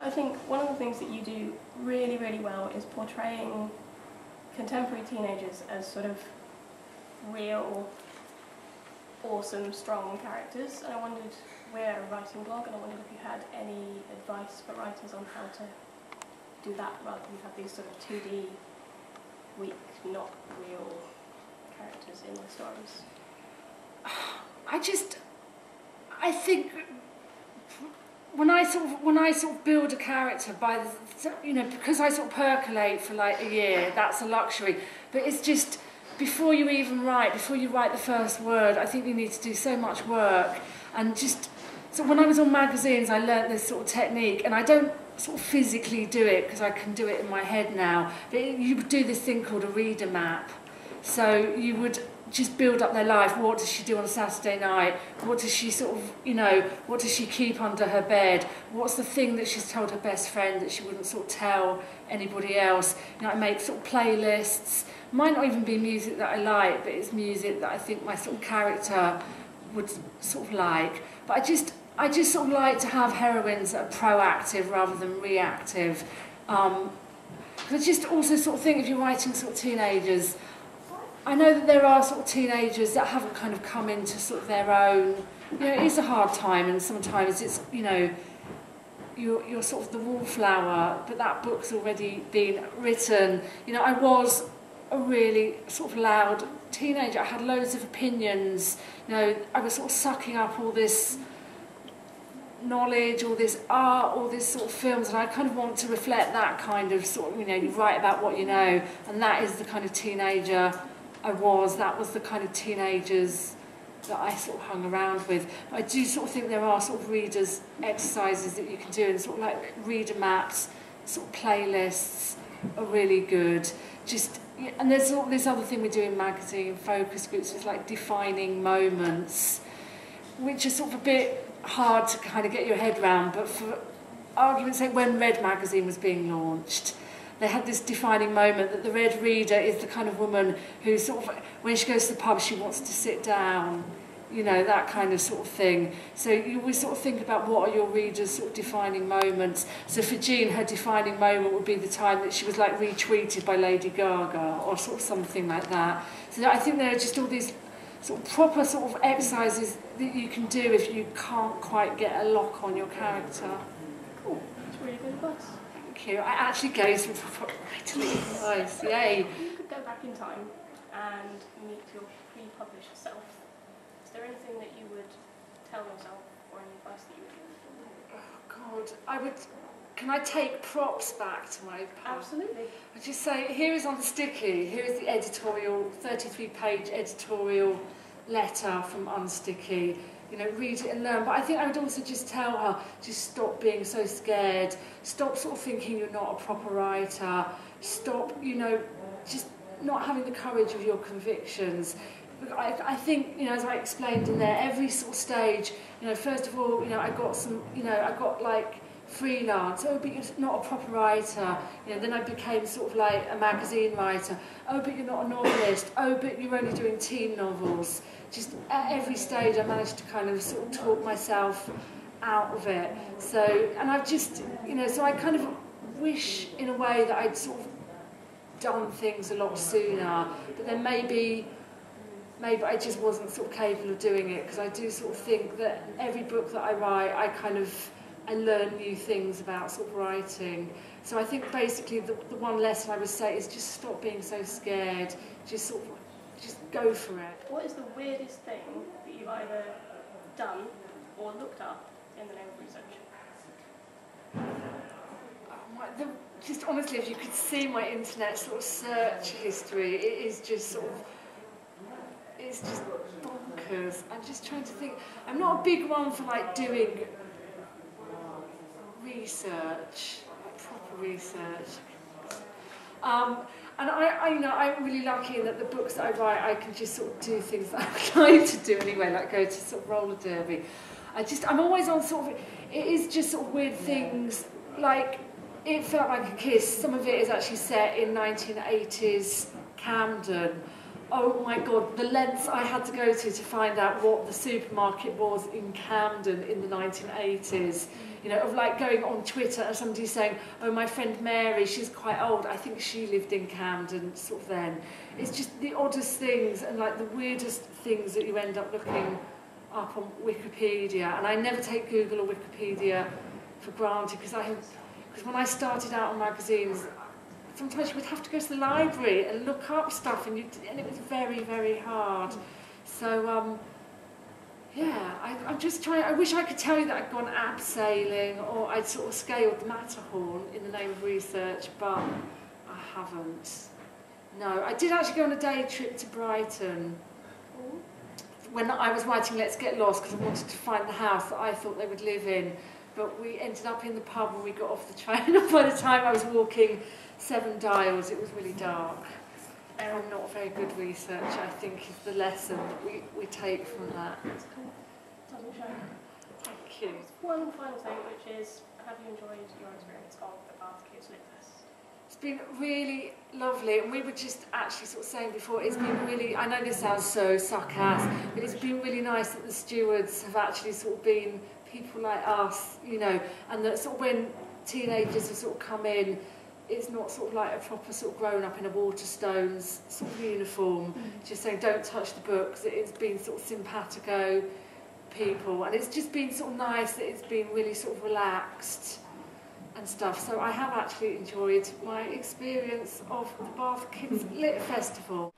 I think one of the things that you do really, really well is portraying contemporary teenagers as sort of real, awesome, strong characters. And I wondered, we're a writing blog, and I wondered if you had any advice for writers on how to do that rather than have these sort of 2D, weak, not real characters in their stories. I think when I sort of build a character because I sort of percolate for like a year, that's a luxury. But it's just before you write the first word, I think you need to do so much work. And so when I was on magazines, I learnt this sort of technique, and I don't sort of physically do it because I can do it in my head now. But you would do this thing called a reader map. So you would just build up their life. What does she do on a Saturday night? What does she what does she keep under her bed? What's the thing that she's told her best friend that she wouldn't sort of tell anybody else? I make sort of playlists. Might not even be music that I like, but it's music that I think my sort of character would sort of like. But I just sort of like to have heroines that are proactive rather than reactive. Because I just also sort of think if you're writing sort of teenagers, I know that there are sort of teenagers that haven't kind of come into sort of their own. It is a hard time, and sometimes it's, you're sort of the wallflower, but that book's already been written. I was a really sort of loud teenager. I had loads of opinions. I was sort of sucking up all this knowledge, all this art, all this sort of films, and I kind of want to reflect that kind of sort of, you write about what you know, and that is the kind of teenager I was. That was the kind of teenagers that I sort of hung around with. But I do sort of think there are sort of readers' exercises that you can do, and sort of like reader maps, sort of playlists are really good. And there's all this other thing we do in magazine focus groups, is like defining moments, which are sort of a bit hard to kind of get your head around. But for argument's sake, when Red magazine was being launched, they had this defining moment that the Red reader is the kind of woman who sort of, when she goes to the pub, she wants to sit down, that kind of sort of thing. So you always sort of think about what are your readers' sort of defining moments. So for Jean, her defining moment would be the time that she was like retweeted by Lady Gaga or sort of something like that. So I think there are just all these sort of proper sort of exercises that you can do if you can't quite get a lock on your character. Cool, that's really good advice. Thank you. I actually gave some proper writing advice. Yay. You could go back in time and meet your pre-published self. Is there anything that you would tell yourself, or any advice that you would give? Oh God, can I take props back to my pub? Absolutely. I'd just say, here is on the sticky, here is the editorial, 33-page editorial letter from Unsticky. Read it and learn. But I think I would also just tell her, just stop being so scared. Stop sort of thinking you're not a proper writer. Stop, just not having the courage of your convictions. I think, as I explained in there, every sort of stage, first of all, I got some, I got like freelance. Oh, but you're not a proper writer. Then I became sort of like a magazine writer. Oh, but you're not a novelist. Oh, but you're only doing teen novels. Just at every stage I managed to kind of sort of talk myself out of it. So, and I've just, so I kind of wish in a way that I'd sort of done things a lot sooner, but then maybe I just wasn't sort of capable of doing it, because I do sort of think that every book that I write, I learn new things about sort of writing. So I think basically the one lesson I would say is just stop being so scared. Just go for it. What is the weirdest thing that you've either done or looked up in the name of research? Just honestly, if you could see my internet sort of search history, it is just sort of, it's just bonkers. I'm just trying to think. I'm not a big one for like doing research, like proper research. And I'm really lucky in that the books that I write, I can just sort of do things that I would like to do anyway, like go to sort of roller derby. I'm always on sort of, it is just sort of weird things, like It Felt Like a Kiss. Some of it is actually set in 1980s Camden. oh my God, the lengths I had to go to find out what the supermarket was in Camden in the 1980s. You know, of like going on Twitter and somebody saying, oh, my friend Mary, she's quite old, I think she lived in Camden sort of then. It's just the oddest things and like the weirdest things that you end up looking up on Wikipedia. And I never take Google or Wikipedia for granted because when I started out on magazines, sometimes you would have to go to the library and look up stuff, and it was very, very hard. So, yeah, I'm just trying. I wish I could tell you that I'd gone abseiling or I'd sort of scaled the Matterhorn in the name of research, but I haven't. No, I did actually go on a day trip to Brighton when I was writing Let's Get Lost because I wanted to find the house that I thought they would live in. But we ended up in the pub when we got off the train, and by the time I was walking 7 dials, it was really dark. I'm not very good research, I think, is the lesson that we take from that. That's cool. Doesn't show. Thank you. One final thing, which is, have you enjoyed your experience of the Bath Kids Lit Fest? It's been really lovely, and we were just actually sort of saying before, it's been really, I know this sounds so suck-ass, but it's been really nice that the stewards have actually sort of been people like us, you know, and that sort of when teenagers have sort of come in, it's not sort of like a proper sort of grown-up in a Waterstones sort of uniform, just saying don't touch the books. It's been sort of simpatico people, and it's just been sort of nice that it's been really sort of relaxed and stuff. So I have actually enjoyed my experience of the Bath Kids Lit Festival.